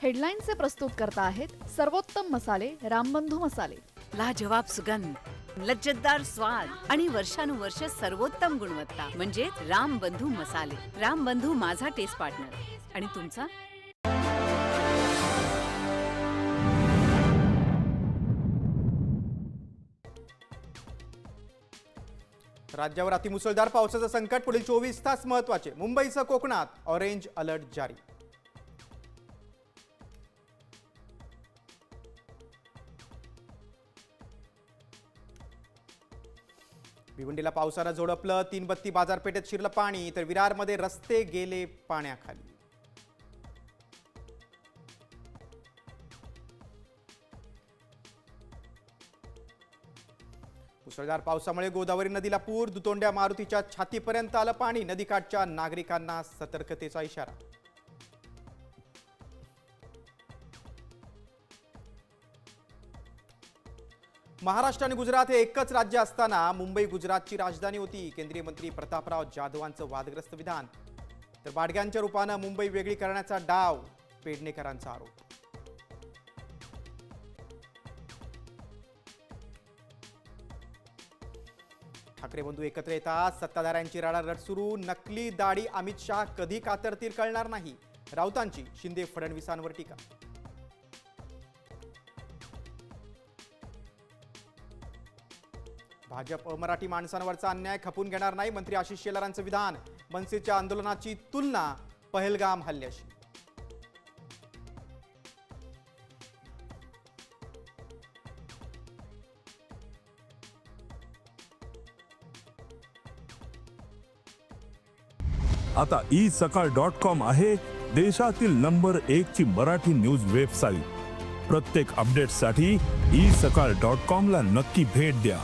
हेडलाईन्सचे प्रस्तुत करता आहेत सर्वोत्तम मसाले रामबंधू मसाले. लाजवाब सुगंध, लज्जतदार स्वाद आणि वर्षानुवर्ष सर्वोत्तम गुणवत्ता म्हणजे रामबंधू मसाले. रामबंधू माझा टेस्ट पार्टनर आणि तुमचा. राज्यावर अतिमुसळधार पावसाचं संकट. पुढील 24 तास महत्त्वाचे. मुंबईसह कोकणात ऑरेंज अलर्ट जारी. भिवंडीला पावसानं झोडपलं. तीनबत्ती बाजारपेठेत शिरलं पाणी, तर विरारमध्ये रस्ते गेले पाण्याखाली. मुसळधार पावसामुळे गोदावरी नदीला पूर. दुतोंड्या मारुतीच्या छातीपर्यंत आलं पाणी. नदीकाठच्या नागरिकांना सतर्कतेचा इशारा. महाराष्ट्र आणि गुजरात हे एकच राज्य असताना मुंबई गुजरातची राजधानी होती. केंद्रीय मंत्री प्रतापराव जाधवांचं वादग्रस्त विधान. तर बाडग्यांच्या रूपानं मुंबई वेगळी करण्याचा डाव, पेडणेकरांचा आरोप. ठाकरे बंधू एकत्र येतात. सत्ताधाऱ्यांची रडारड सुरू. नकली दाढी अमित शाह कधी कातरतील कळणार नाही. राऊतांची शिंदे फडणवीसांवर टीका. भाजप अमराठी माणसांवरचा अन्याय खपून घेणार नाही. मंत्री आशिष शेलारांचं विधान. मनसेच्या आंदोलनाची तुलना पहलगाम हल्ल्याशी. आता isakal.com आहे देशातील नंबर 1 ची मराठी न्यूज वेबसाईट. प्रत्येक अपडेटसाठी isakal.com ला नक्की भेट द्या.